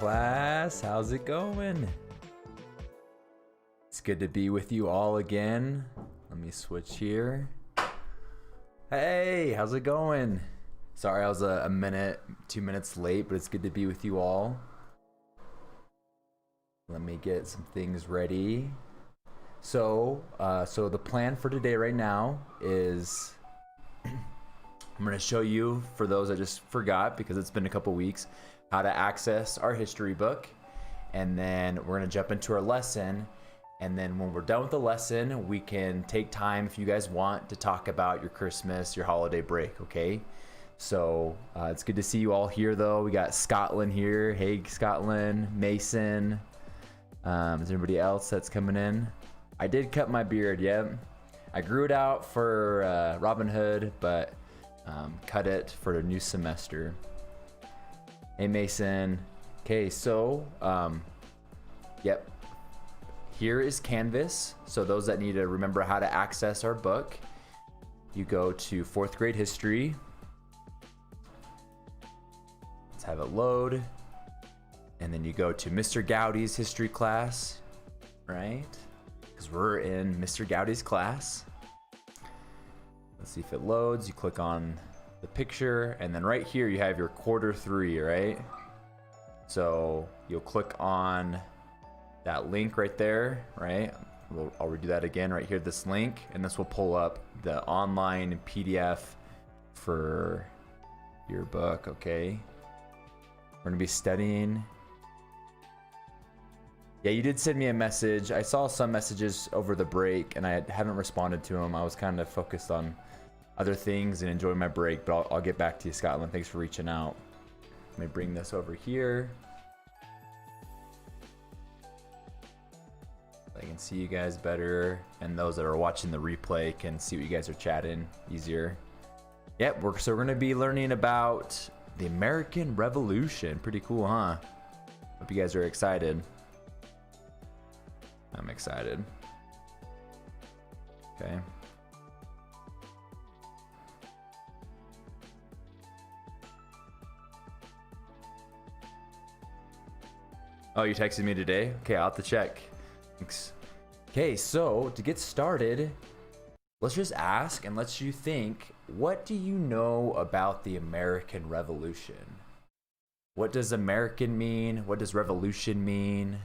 class. How's it going? It's good to be with you all again. Let me switch here. Hey, how's it going? Sorry I was a minute, 2 minutes late, but it's good to be with you all. Let me get some things ready. So the plan for today right now is I'm going to show you, for those that just forgot because it's been a couple weeks, how to access our history book. And then we're going to jump into our lesson. And then when we're done with the lesson, we can take time, if you guys want, to talk about your Christmas, your holiday break, okay? So it's good to see you all here, though. We got Scotland here. Hey, Scotland. Mason. Is there anybody else that's coming in? I did cut my beard, yep. I grew it out for Robin Hood, but cut it for the new semester. Hey, Mason. Okay, so, yep. Here is Canvas. So those that need to remember how to access our book, you go to 4th grade history. Let's have it load. And then you go to Mr. Gowdy's history class, right? Because we're in Mr. Gowdy's class. Let's see if it loads. You click on the picture, and then right here you have your quarter 3, right? So you'll click on that link right there, right? I'll redo that again right here, this link, and this will pull up the online PDF for your book, okay? We're gonna be studying. Yeah, you did send me a message. I saw some messages over the break and I haven't responded to them. I was kind of focused on other things and enjoying my break, but I'll get back to you, Scotland. Thanks for reaching out. Let me bring this over here. I can see you guys better, and those that are watching the replay can see what you guys are chatting easier. Yep, so we're going to be learning about the American Revolution. Pretty cool, huh? Hope you guys are excited. I'm excited. Okay. Oh, you texted me today? Okay, I'll have to check. Thanks. Okay, so to get started, let's just ask and let you think, what do you know about the American Revolution? What does American mean? What does revolution mean?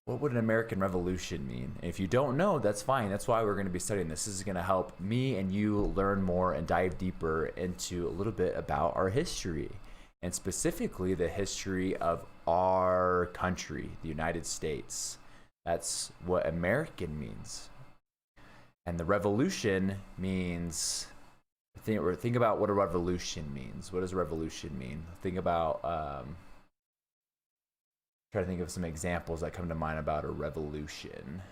What would an American Revolution mean? And if you don't know, that's fine. That's why we're going to be studying this. This is going to help me and you learn more and dive deeper into a little bit about our history, and specifically the history of our country, the United States. That's what American means. And the revolution means, think about what a revolution means. What does a revolution mean? Think about, try to think of some examples that come to mind about a revolution.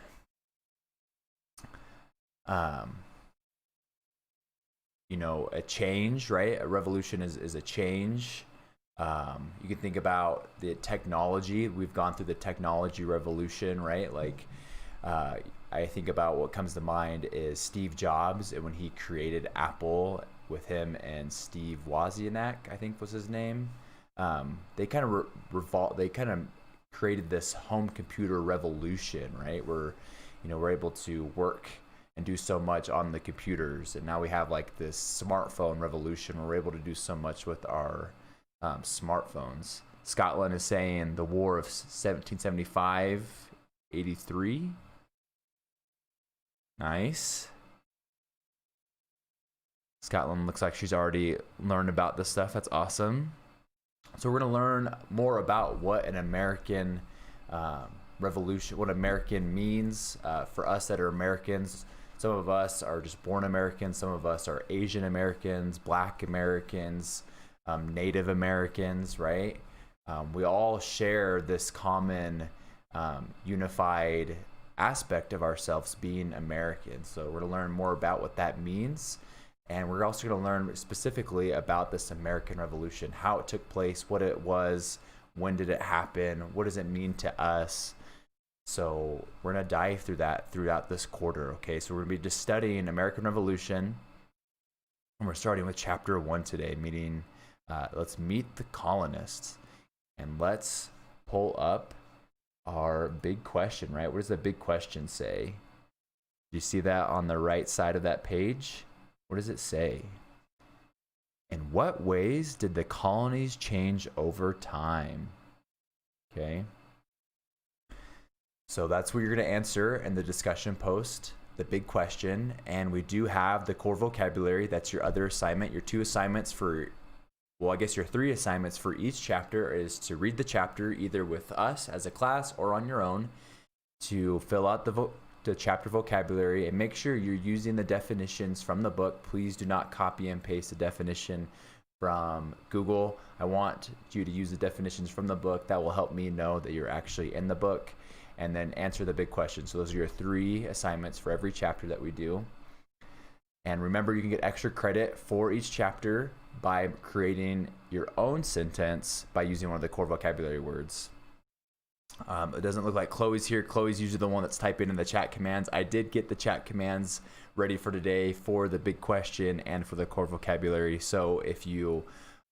You know, a change, right? A revolution is a change. You can think about the technology. We've gone through the technology revolution, right? Like, I think about what comes to mind is Steve Jobs, and when he created Apple with him and Steve Wozniak, I think was his name. They kind of created this home computer revolution, right? Where, you know, we're able to work and do so much on the computers, and now we have like this smartphone revolution. We're able to do so much with our smartphones. Scotland is saying the War of 1775, 83. Nice. Scotland looks like she's already learned about this stuff. That's awesome. So we're going to learn more about what an American revolution, what American means for us that are Americans. Some of us are just born Americans. Some of us are Asian Americans, Black Americans, Native Americans, right? We all share this common unified aspect of ourselves being American. So we're going to learn more about what that means. And we're also going to learn specifically about this American Revolution, how it took place, what it was, when did it happen, what does it mean to us. So we're going to dive through that throughout this quarter, okay? So we're going to be just studying American Revolution, and we're starting with chapter 1 today, let's meet the colonists. And let's pull up our big question, right? What does the big question say? Do you see that on the right side of that page? What does it say? In what ways did the colonies change over time? Okay. So that's what you're going to answer in the discussion post, the big question. And we do have the core vocabulary. That's your other assignment. Your two assignments for, well, I guess your three assignments for each chapter is to read the chapter either with us as a class or on your own, to fill out the chapter vocabulary, and make sure you're using the definitions from the book. Please do not copy and paste the definition from Google. I want you to use the definitions from the book. That will help me know that you're actually in the book. And then answer the big question. So those are your three assignments for every chapter that we do. And remember, you can get extra credit for each chapter by creating your own sentence by using one of the core vocabulary words. It doesn't look like Chloe's here. Chloe's usually the one that's typing in the chat commands. I did get the chat commands ready for today for the big question and for the core vocabulary. So if you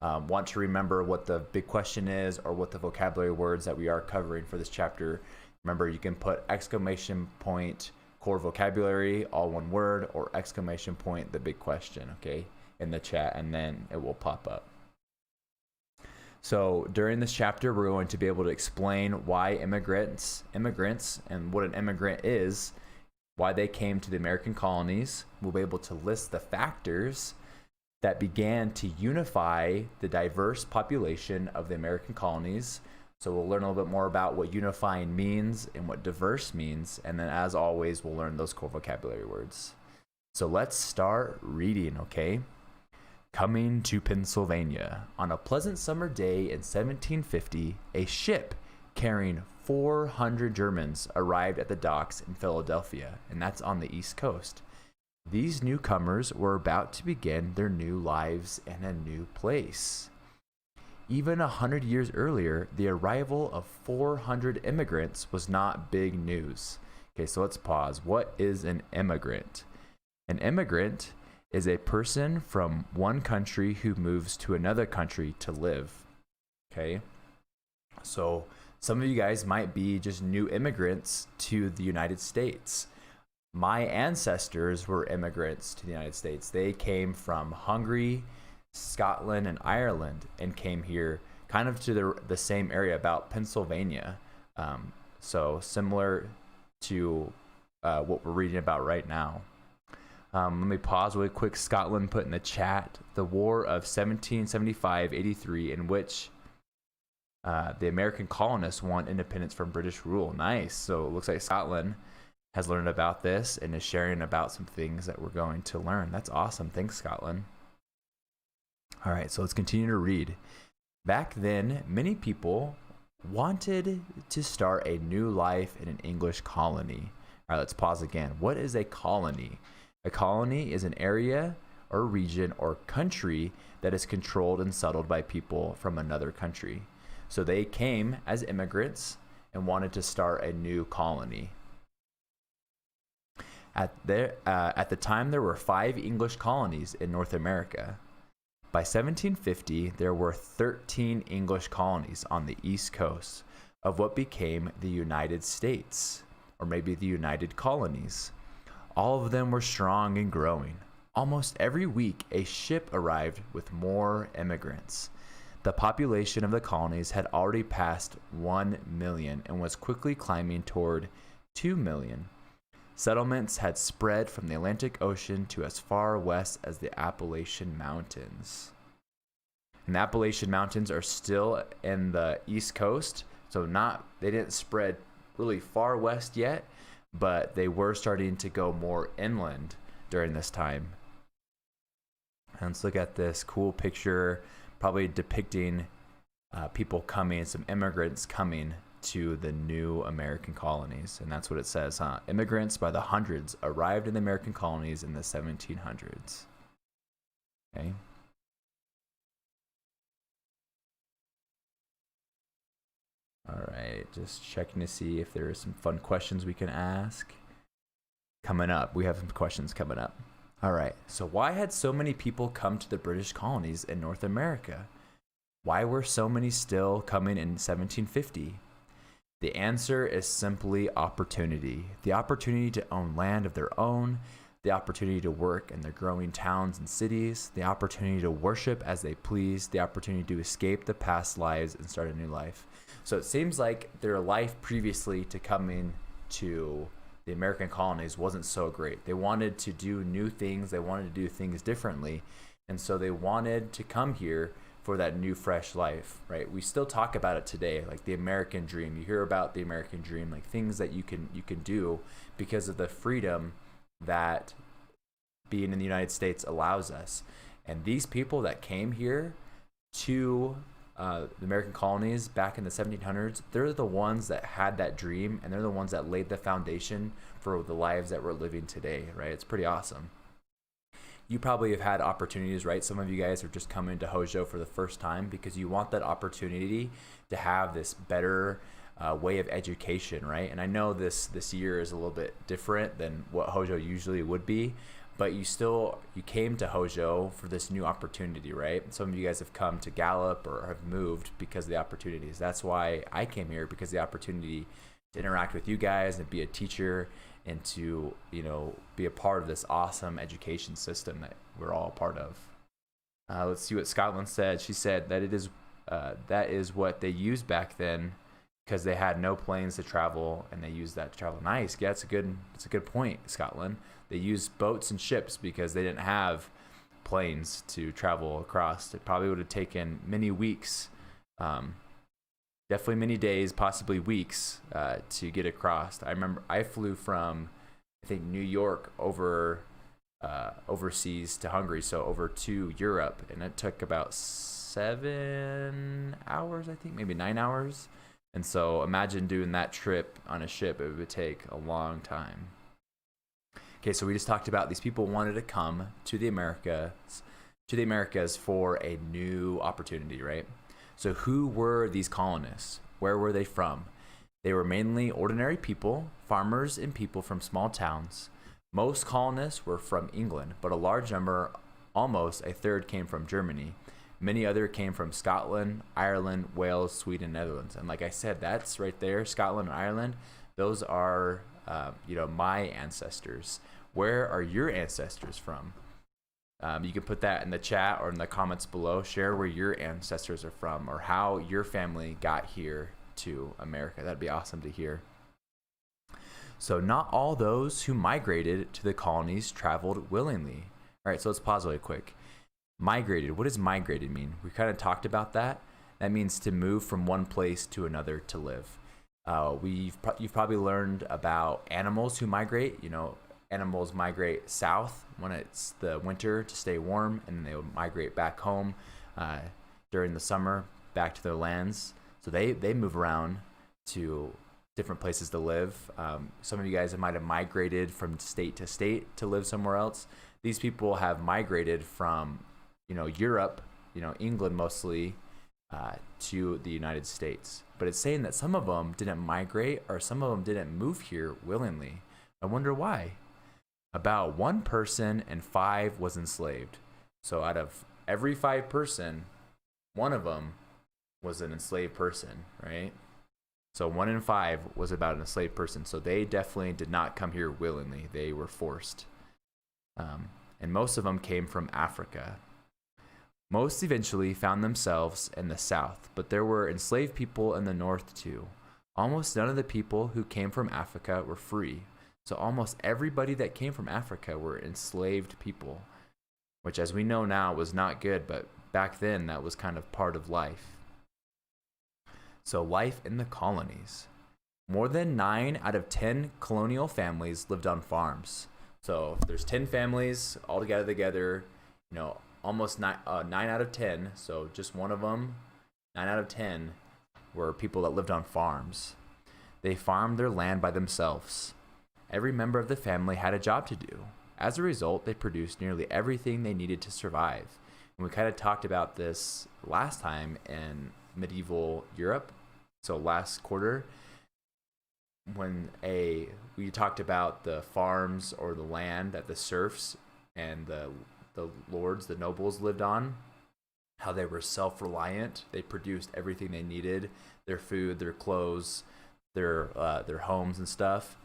want to remember what the big question is or what the vocabulary words that we are covering for this chapter, remember, you can put exclamation point core vocabulary, all one word, or exclamation point the big question, okay, in the chat, and then it will pop up. So during this chapter, we're going to be able to explain why immigrants, and what an immigrant is, why they came to the American colonies. We'll be able to list the factors that began to unify the diverse population of the American colonies. So we'll learn a little bit more about what unifying means and what diverse means. And then as always, we'll learn those core vocabulary words. So let's start reading, okay? Coming to Pennsylvania. On a pleasant summer day in 1750, a ship carrying 400 Germans arrived at the docks in Philadelphia, and that's on the East Coast. These newcomers were about to begin their new lives in a new place. Even 100 years earlier, the arrival of 400 immigrants was not big news. Okay, so let's pause. What is an immigrant? An immigrant is a person from one country who moves to another country to live. Okay, so some of you guys might be just new immigrants to the United States. My ancestors were immigrants to the United States. They came from Hungary, Scotland, and Ireland, and came here kind of to the same area, about Pennsylvania. So similar to what we're reading about right now. Let me pause really quick. Scotland put in the chat the War of 1775-83, in which the American colonists won independence from British rule. Nice. So it looks like Scotland has learned about this and is sharing about some things that we're going to learn. That's awesome. Thanks, Scotland. All right, so let's continue to read. Back then, many people wanted to start a new life in an English colony. All right, let's pause again. What is a colony? A colony is an area or region or country that is controlled and settled by people from another country. So they came as immigrants and wanted to start a new colony. At the time, there were 5 English colonies in North America. By 1750, there were 13 English colonies on the East Coast of what became the United States, or maybe the United Colonies. All of them were strong and growing. Almost every week, a ship arrived with more immigrants. The population of the colonies had already passed 1 million and was quickly climbing toward 2 million. Settlements had spread from the Atlantic Ocean to as far west as the Appalachian Mountains. And the Appalachian Mountains are still in the East Coast, so they didn't spread really far west yet, but they were starting to go more inland during this time. And let's look at this cool picture, probably depicting people coming, some immigrants coming to the new American colonies. And that's what it says, huh? Immigrants by the hundreds arrived in the American colonies in the 1700s. Okay. All right, just checking to see if there are some fun questions we can ask. Coming up, we have some questions coming up. All right, so why had so many people come to the British colonies in North America? Why were so many still coming in 1750? The answer is simply opportunity. The opportunity to own land of their own, the opportunity to work in their growing towns and cities, the opportunity to worship as they please, the opportunity to escape the past lives and start a new life. So it seems like their life previously to coming to the American colonies wasn't so great. They wanted to do new things, they wanted to do things differently, and so they wanted to come here for that new fresh life, right? We still talk about it today, like the American dream. You hear about the American dream, like things that you can do because of the freedom that being in the United States allows us. And these people that came here to the American colonies back in the 1700s, they're the ones that had that dream, and they're the ones that laid the foundation for the lives that we're living today, right? It's pretty awesome. You probably have had opportunities, right? Some of you guys are just coming to Hozho for the first time because you want that opportunity to have this better way of education, right? And I know this year is a little bit different than what Hozho usually would be, but you came to Hozho for this new opportunity, right? Some of you guys have come to Gallup or have moved because of the opportunities. That's why I came here, because the opportunity to interact with you guys and be a teacher and to, be a part of this awesome education system that we're all a part of. Let's see what Scotland said. She said that that is what they used back then because they had no planes to travel, and they used that to travel. Nice. Yeah, that's a good point, Scotland. They used boats and ships because they didn't have planes to travel across. It probably would have taken many weeks, definitely many days, possibly weeks, to get across. I remember I flew from, I think, New York overseas to Hungary, so over to Europe, and it took about 7 hours, I think, maybe 9 hours. And so imagine doing that trip on a ship. It would take a long time. Okay, so we just talked about these people wanted to come to the Americas for a new opportunity, right? So who were these colonists? Where were they from? They were mainly ordinary people, farmers and people from small towns. Most colonists were from England, but a large number, almost a third, came from Germany. Many other came from Scotland, Ireland, Wales, Sweden, Netherlands. And like I said, that's right there, Scotland and Ireland. Those are, my ancestors. Where are your ancestors from? You can put that in the chat or in the comments below. Share where your ancestors are from or how your family got here to America. That'd be awesome to hear. So not all those who migrated to the colonies traveled willingly. All right, so let's pause really quick. Migrated. What does migrated mean? We kind of talked about that. That means to move from one place to another to live. You've probably learned about animals who migrate. Animals migrate south when it's the winter to stay warm, and then they will migrate back home during the summer back to their lands. So they move around to different places to live. Some of you guys might have migrated from state to state to live somewhere else. These people have migrated from Europe, England mostly, to the United States. But it's saying that some of them didn't migrate, or some of them didn't move here willingly. I wonder why. About 1 person in 5 was enslaved. So out of every 5 person, 1 of them was an enslaved person, right? So 1 in 5 was about an enslaved person. So they definitely did not come here willingly. They were forced. And most of them came from Africa. Most eventually found themselves in the South, but there were enslaved people in the North too. Almost none of the people who came from Africa were free. So almost everybody that came from Africa were enslaved people, which, as we know now, was not good, but back then that was kind of part of life. So life in the colonies. More than 9 out of 10 colonial families lived on farms. So if there's 10 families all together, almost 9 out of 10, so just one of them, 9 out of 10, were people that lived on farms. They farmed their land by themselves. Every member of the family had a job to do. As a result, they produced nearly everything they needed to survive. And we kind of talked about this last time in medieval Europe, so last quarter, when we talked about the farms or the land that the serfs and the lords, the nobles lived on, how they were self-reliant. They produced everything they needed, their food, their clothes, their homes and stuff.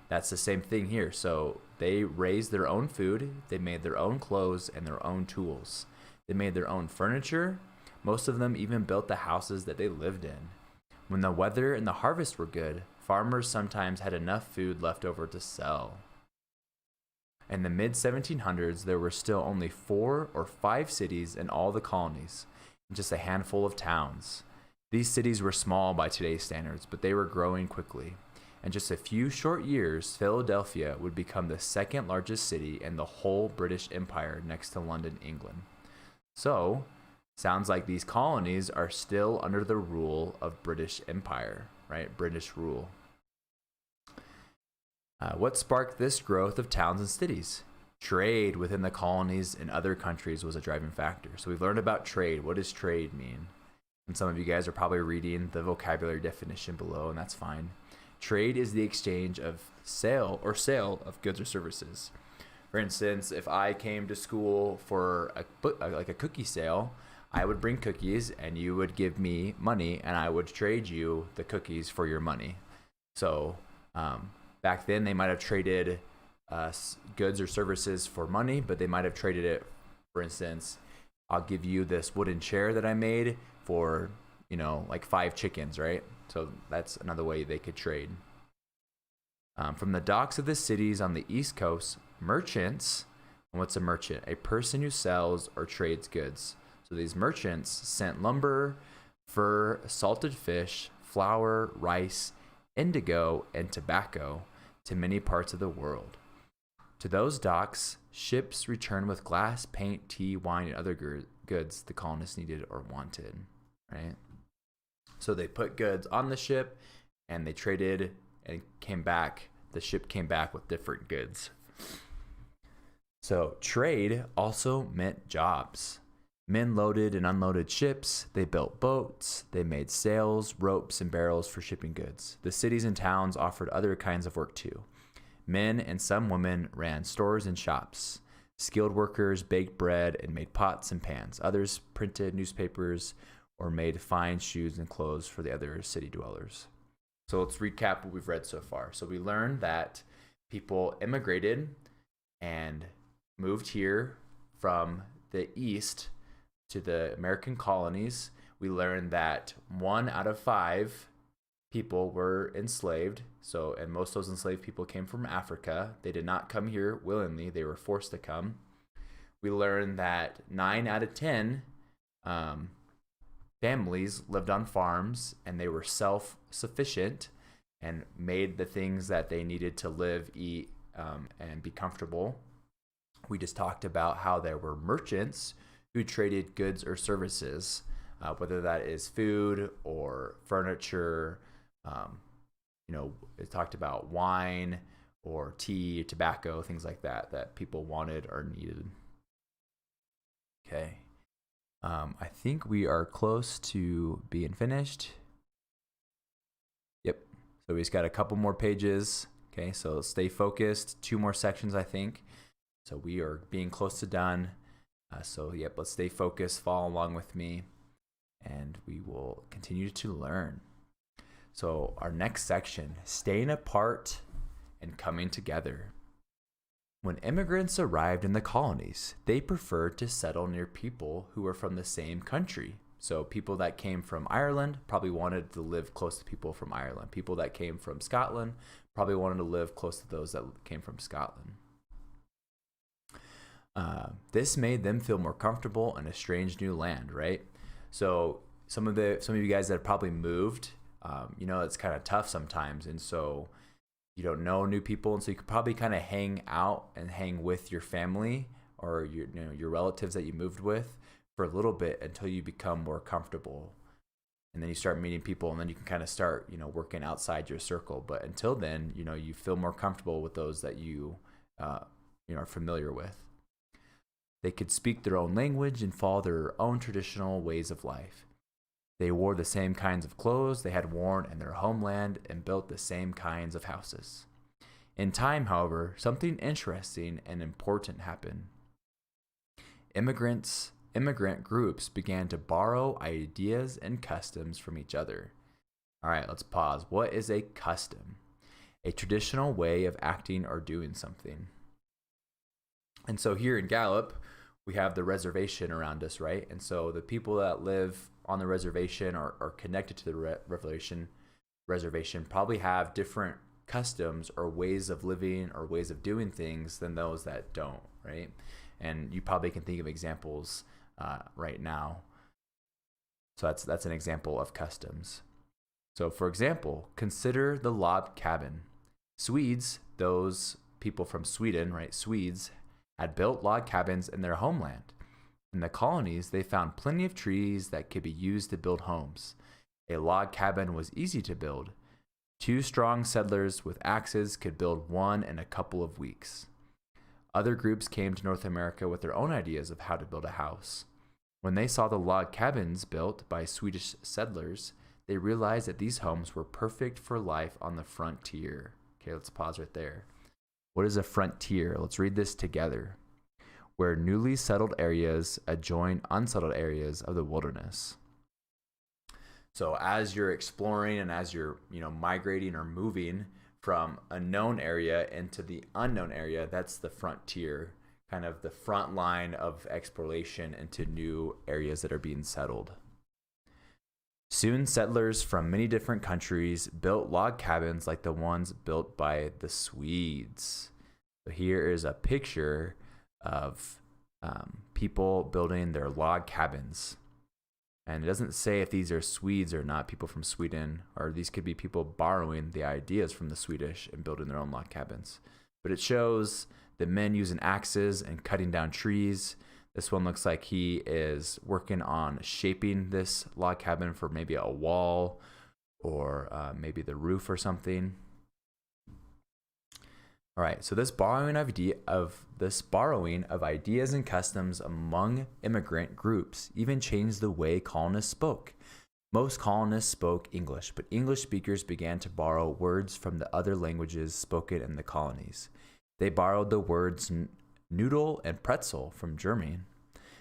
That's the same thing here. So they raised their own food, they made their own clothes and their own tools. They made their own furniture. Most of them even built the houses that they lived in. When the weather and the harvest were good, farmers sometimes had enough food left over to sell. In the mid-1700s, there were still only 4 or 5 cities in all the colonies, and just a handful of towns. These cities were small by today's standards, but they were growing quickly. In just a few short years, Philadelphia would become the second largest city in the whole British Empire next to London, England. So, sounds like these colonies are still under the rule of British Empire, right? British rule. What sparked this growth of towns and cities? Trade within the colonies and other countries was a driving factor. So we've learned about trade. What does trade mean? And some of you guys are probably reading the vocabulary definition below, and that's fine. Trade is the exchange of sale of goods or services. For instance, if I came to school for a cookie sale, I would bring cookies and you would give me money and I would trade you the cookies for your money. So back then they might have traded goods or services for money, but they might have traded it, for instance, I'll give you this wooden chair that I made for, like 5 chickens, right? So that's another way they could trade. From the docks of the cities on the East Coast, merchants, and what's a merchant? A person who sells or trades goods. So these merchants sent lumber, fur, salted fish, flour, rice, indigo, and tobacco to many parts of the world. To those docks, ships returned with glass, paint, tea, wine, and other goods the colonists needed or wanted, right? So they put goods on the ship and they traded and came back. The ship came back with different goods. So trade also meant jobs. Men loaded and unloaded ships, they built boats, they made sails, ropes, and barrels for shipping goods. The cities and towns offered other kinds of work too. Men and some women ran stores and shops. Skilled workers baked bread and made pots and pans. Others printed newspapers or made fine shoes and clothes for the other city dwellers. So let's recap what we've read so far. So we learned that people immigrated and moved here from the east to the American colonies. We learned that 1 out of 5 people were enslaved. So, and most of those enslaved people came from Africa. They did not come here willingly. They were forced to come. We learned that 9 out of 10 families lived on farms and they were self-sufficient and made the things that they needed to live, eat, and be comfortable. We just talked about how there were merchants who traded goods or services, whether that is food or furniture. It talked about wine or tea, tobacco, things like that people wanted or needed. Okay. I think we are close to being finished. Yep. So we just got a couple more pages. Okay, so stay focused. 2 more sections, I think. So we are being close to done. Let's stay focused, follow along with me, and we will continue to learn. So our next section, staying apart and coming together. When immigrants arrived in the colonies, they preferred to settle near people who were from the same country. So people that came from Ireland probably wanted to live close to people from Ireland. People that came from Scotland probably wanted to live close to those that came from Scotland. This made them feel more comfortable in a strange new land, right? So some of you guys that have probably moved, it's kind of tough sometimes, and so you don't know new people, and so you could probably kind of hang out and hang with your family or your relatives that you moved with for a little bit until you become more comfortable, and then you start meeting people, and then you can kind of start working outside your circle. But until then, you feel more comfortable with those that you are familiar with. They could speak their own language and follow their own traditional ways of life. They wore the same kinds of clothes they had worn in their homeland and built the same kinds of houses. In time, however, something interesting and important happened. Immigrants immigrant groups began to borrow ideas and customs from each other. All right, let's pause. What is a custom? A traditional way of acting or doing something. And so here in Gallup, we have the reservation around us, right? And so the people that live on the reservation or are connected to the reservation probably have different customs or ways of living or ways of doing things than those that don't, right? And you probably can think of examples right now. So that's an example of customs. So for example, consider the log cabin. Swedes, those people from Sweden, right? Swedes had built log cabins in their homeland. In the colonies, they found plenty of trees that could be used to build homes. A log cabin was easy to build. 2 strong settlers with axes could build one in a couple of weeks. Other groups came to North America with their own ideas of how to build a house. When they saw the log cabins built by Swedish settlers, they realized that these homes were perfect for life on the frontier. Okay, let's pause right there. What is a frontier? Let's read this together. Where newly settled areas adjoin unsettled areas of the wilderness. So as you're exploring and as you're, migrating or moving from a known area into the unknown area, that's the frontier, kind of the front line of exploration into new areas that are being settled. Soon, settlers from many different countries built log cabins like the ones built by the Swedes. So here is a picture of people building their log cabins. And it doesn't say if these are Swedes or not, people from Sweden, or these could be people borrowing the ideas from the Swedish and building their own log cabins. But it shows the men using axes and cutting down trees. This one looks like he is working on shaping this log cabin for maybe a wall or maybe the roof or something. All right, so this borrowing of ideas and customs among immigrant groups even changed the way colonists spoke. Most colonists spoke English, but English speakers began to borrow words from the other languages spoken in the colonies. They borrowed the words noodle and pretzel from German.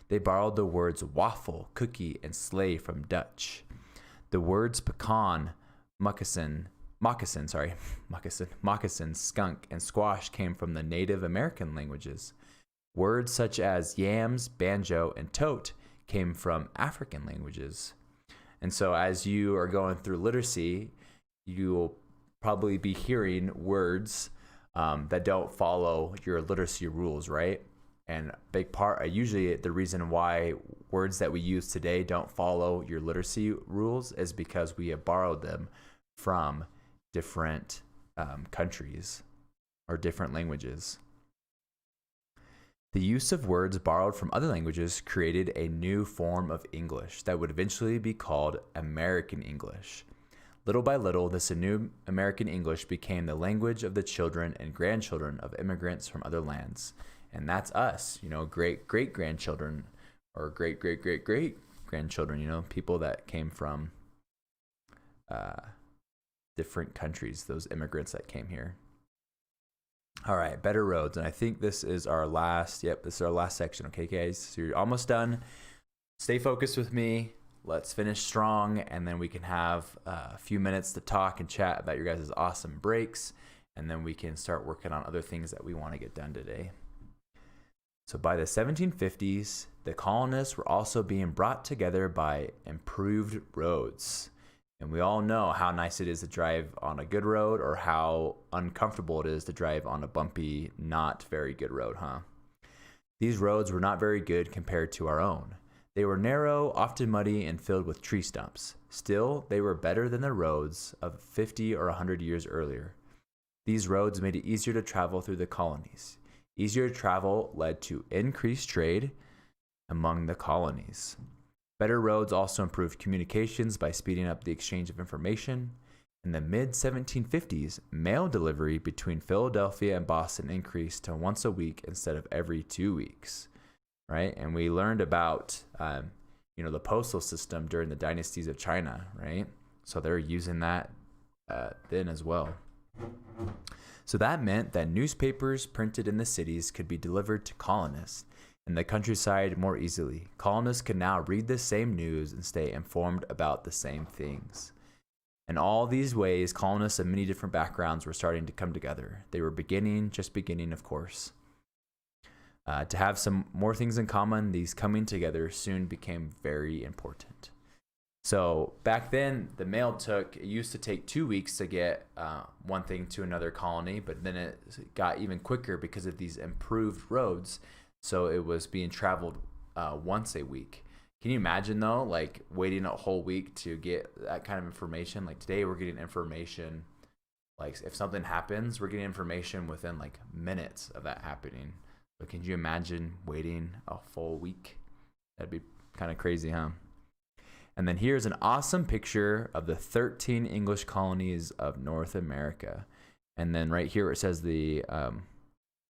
They borrowed the words waffle, cookie, and sleigh from Dutch. The words pecan, moccasin, skunk, and squash came from the Native American languages. Words such as yams, banjo, and tote came from African languages. And so as you are going through literacy, you'll probably be hearing words that don't follow your literacy rules, right? And a big part, usually the reason why words that we use today don't follow your literacy rules is because we have borrowed them from different countries or different languages. The use of words borrowed from other languages created a new form of English that would eventually be called American English. Little by little, this new American English became the language of the children and grandchildren of immigrants from other lands. And that's us, great-great-grandchildren or great-great-great-great-grandchildren, people that came from different countries, those immigrants that came here. All right, better roads. And I think this is our last section. Okay, guys, so you're almost done. Stay focused with me. Let's finish strong, and then we can have a few minutes to talk and chat about your guys' awesome breaks, and then we can start working on other things that we want to get done today. So by the 1750s, the colonists were also being brought together by improved roads. And we all know how nice it is to drive on a good road or how uncomfortable it is to drive on a bumpy, not very good road, huh? These roads were not very good compared to our own. They were narrow, often muddy, and filled with tree stumps. Still, they were better than the roads of 50 or 100 years earlier. These roads made it easier to travel through the colonies. Easier travel led to increased trade among the colonies. Better roads also improved communications by speeding up the exchange of information. In the mid-1750s, mail delivery between Philadelphia and Boston increased to once a week instead of every 2 weeks, right? And we learned about, the postal system during the dynasties of China, right? So they're using that then as well. So that meant that newspapers printed in the cities could be delivered to colonists. and the countryside more easily. Colonists could now read the same news and stay informed about the same things. In all these ways, colonists of many different backgrounds were starting to come together. They were just beginning, of course. To have some more things in common, these coming together soon became very important. So back then, the mail it used to take 2 weeks to get one thing to another colony, but then it got even quicker because of these improved roads. So it was being traveled once a week. Can you imagine though, like waiting a whole week to get that kind of information? Like today we're getting information, like if something happens, we're getting information within like minutes of that happening. But can you imagine waiting a full week? That'd be kind of crazy, huh? And then here's an awesome picture of the 13 English colonies of North America. And then right here it says the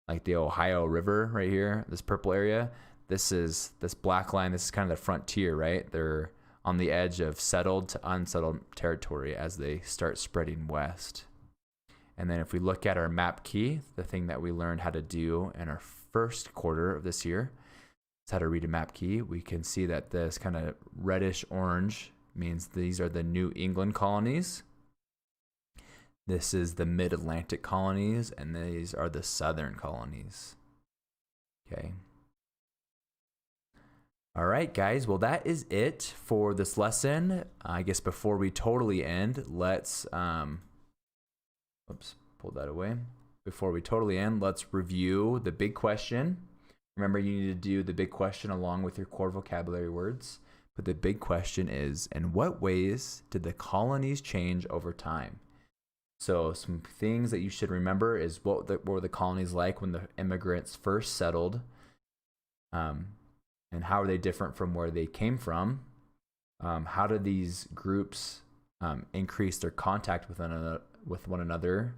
like the Ohio River right here, this purple area. This black line, this is kind of the frontier, right? They're on the edge of settled to unsettled territory as they start spreading west. And then if we look at our map key, the thing that we learned how to do in our first quarter of this year is how to read a map key. We can see that this kind of reddish orange means these are the New England colonies. This is the Mid-Atlantic colonies, and these are the Southern colonies. Okay. All right, guys. Well, that is it for this lesson. I guess before we totally end, let's oops, pulled that away. Before we totally end, let's review the big question. Remember, you need to do the big question along with your core vocabulary words. But the big question is, in what ways did the colonies change over time? So some things that you should remember is what were the colonies like when the immigrants first settled, and how are they different from where they came from? How did these groups increase their contact with one another?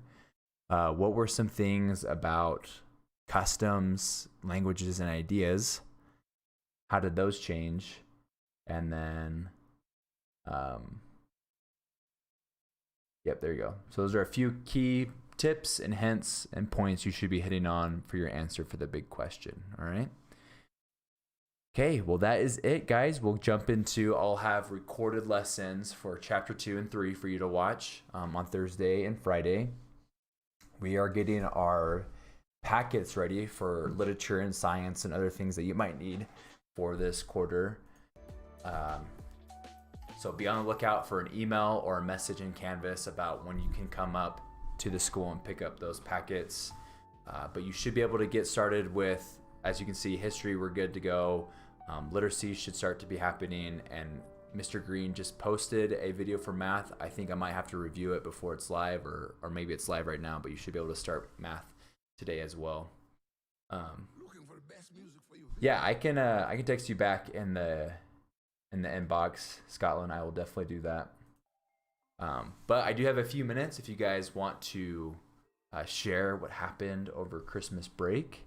What were some things about customs, languages, and ideas? How did those change? And then, yep, there you go. So those are a few key tips and hints and points you should be hitting on for your answer for the big question. All right. Okay, well, that is it, guys. We'll jump into, I'll have recorded lessons for chapter 2 and 3 for you to watch on Thursday and Friday. We are getting our packets ready for literature and science and other things that you might need for this quarter. So be on the lookout for an email or a message in Canvas about when you can come up to the school and pick up those packets. But you should be able to get started with, as you can see, history, we're good to go. Literacy should start to be happening, and Mr. Green just posted a video for math. I think I might have to review it before it's live, or maybe it's live right now, but you should be able to start math today as well. Yeah, I can text you back in the inbox, Scotland. I will definitely do that. But I do have a few minutes if you guys want to share what happened over Christmas break.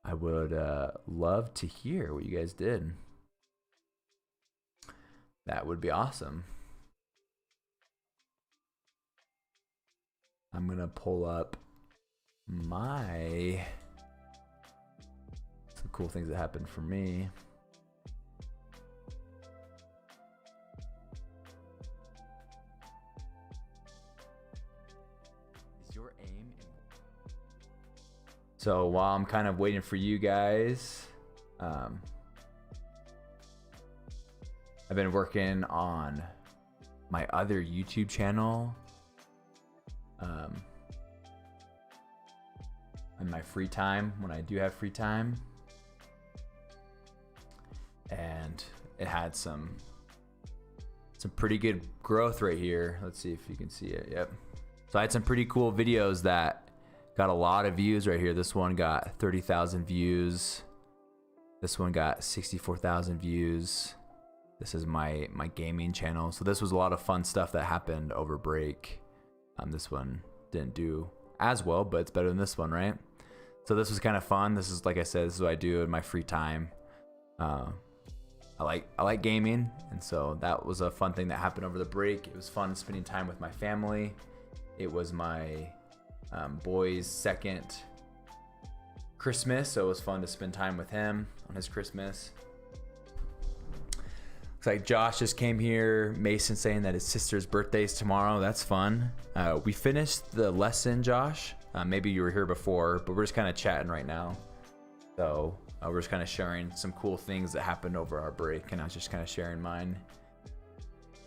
I would love to hear what you guys did. That would be awesome. I'm going to pull up some cool things that happened for me. Is your aim in... So while I'm kind of waiting for you guys, I've been working on my other YouTube channel in my free time, when I do have free time. And it had some pretty good growth right here. Let's see if you can see it. Yep. So I had some pretty cool videos that got a lot of views right here. This one got 30,000 views. This one got 64,000 views. This is my gaming channel. So this was a lot of fun stuff that happened over break. This one didn't do as well, but it's better than this one, right? So this was kind of fun. This is, like I said, this is what I do in my free time. I like gaming, and so that was a fun thing that happened over the break. It was fun spending time with my family. It was my boy's second Christmas, so it was fun to spend time with him on his Christmas. Looks like Josh just came here. Mason saying that his sister's birthday is tomorrow. That's fun. We finished the lesson, Josh. Maybe you were here before, but we're just kind of chatting right now. So we're just kind of sharing some cool things that happened over our break, and I was just kind of sharing mine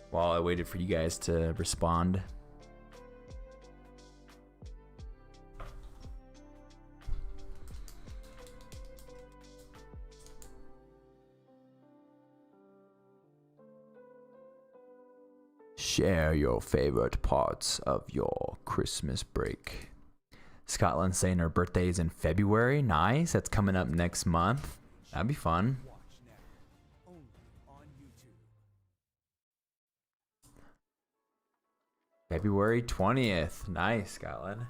while I waited for you guys to respond. Share your favorite parts of your Christmas break. Scotland saying her birthday is in February. Nice. That's coming up next month. That'd be fun. February 20th. Nice, Scotland.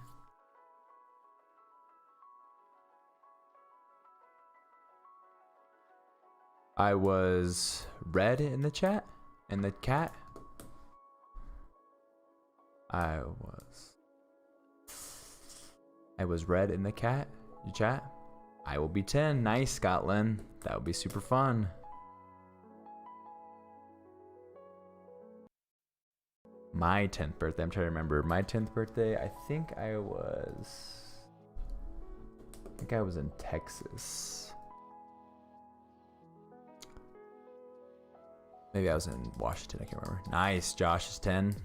I was red in the chat. In the cat. I was red in the cat. You chat? I will be 10. Nice, Scotland. That would be super fun. My 10th birthday. I'm trying to remember. My 10th birthday, I think I was in Texas. Maybe I was in Washington. I can't remember. Nice. Josh is 10.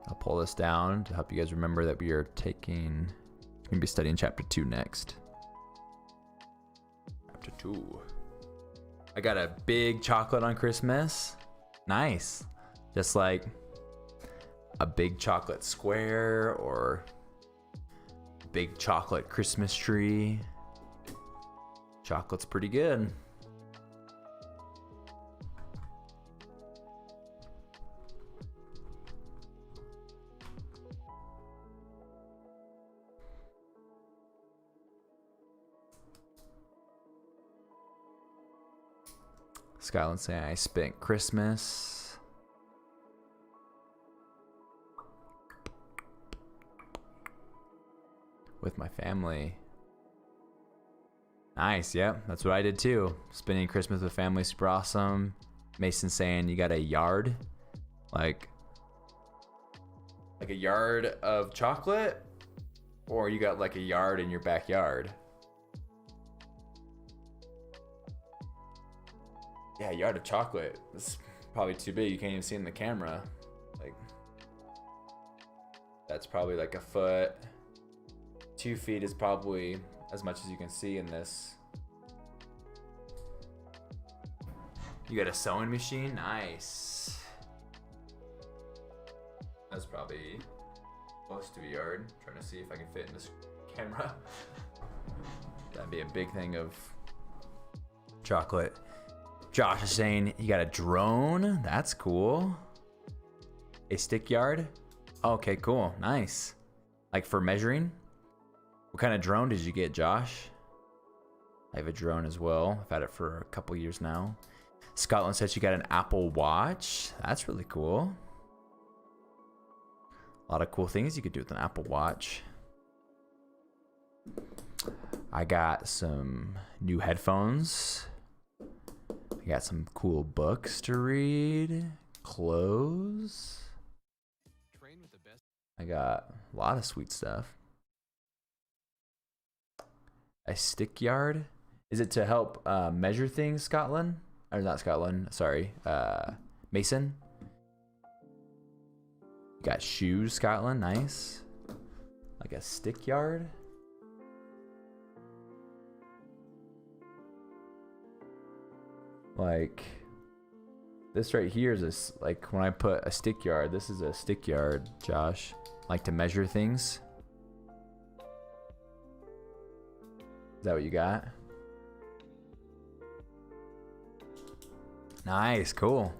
I'll pull this down to help you guys remember that we are going to be studying chapter 2 next. Chapter 2. I got a big chocolate on Christmas. Nice. Just like a big chocolate square or big chocolate Christmas tree. Chocolate's pretty good. Scotland saying I spent Christmas with my family. Nice, yep, that's what I did too. Spending Christmas with family, super awesome. Mason saying you got a yard, like a yard of chocolate, or you got like a yard in your backyard. Yeah, a yard of chocolate. It's probably too big. You can't even see it in the camera. Like, that's probably like a foot. 2 feet is probably as much as you can see in this. You got a sewing machine? Nice. That's probably close to a yard. I'm trying to see if I can fit in this camera. That'd be a big thing of chocolate. Josh is saying you got a drone. That's cool. A stick yard. Okay, cool. Nice. Like for measuring. What kind of drone did you get, Josh? I have a drone as well. I've had it for a couple years now. Scotland says you got an Apple Watch. That's really cool. A lot of cool things you could do with an Apple Watch. I got some new headphones. I got some cool books to read, clothes. I got a lot of sweet stuff. A stick yard. Is it to help measure things, Scotland? Or not Scotland, sorry. Mason. You got shoes, Scotland, nice. Like a stick yard. Like this right here is like when I put a stick yard, this is a stick yard, Josh. Like to measure things. Is that what you got? Nice, cool.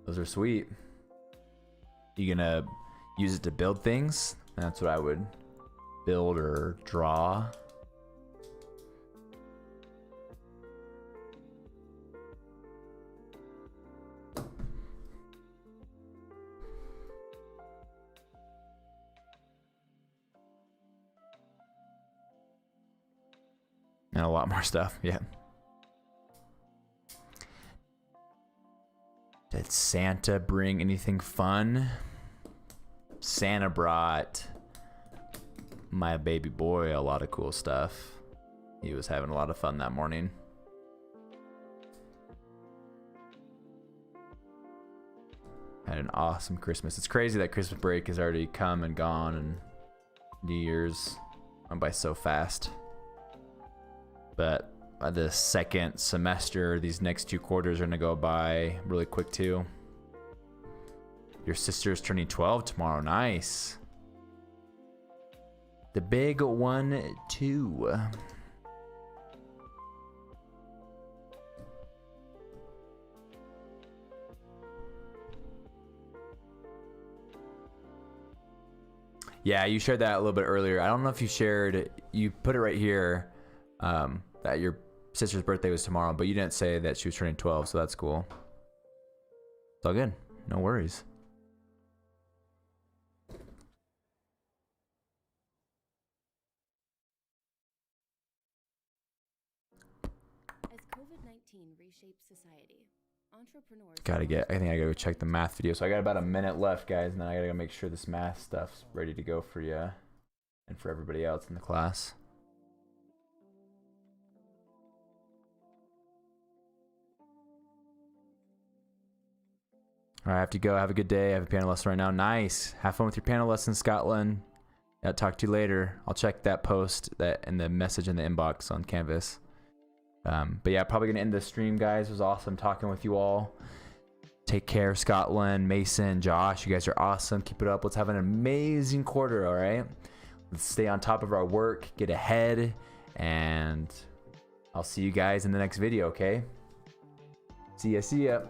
Those are sweet. You gonna use it to build things? That's what I would build or draw. And a lot more stuff, yeah. Did Santa bring anything fun? Santa brought my baby boy a lot of cool stuff. He was having a lot of fun that morning. Had an awesome Christmas. It's crazy that Christmas break has already come and gone, and New Year's went by so fast. But the second semester, these next 2 quarters are gonna go by really quick too. Your sister's turning 12 tomorrow. Nice. The big 1-2. Yeah, you shared that a little bit earlier. I don't know if you shared, you put it right here, that your sister's birthday was tomorrow, but you didn't say that she was turning 12, so that's cool. It's all good. No worries. As COVID-19 reshapes society, entrepreneurs I think I gotta go check the math video. So I got about a minute left, guys, and then I gotta go make sure this math stuff's ready to go for you and for everybody else in the class. All right, I have to go. Have a good day. I have a piano lesson right now. Nice. Have fun with your piano lesson, Scotland. I'll talk to you later. I'll check that post that in the message in the inbox on Canvas. But yeah, probably gonna end the stream, guys. It was awesome talking with you all. Take care, Scotland, Mason, Josh. You guys are awesome. Keep it up. Let's have an amazing quarter, all right? Let's stay on top of our work, get ahead, and I'll see you guys in the next video, okay? See ya.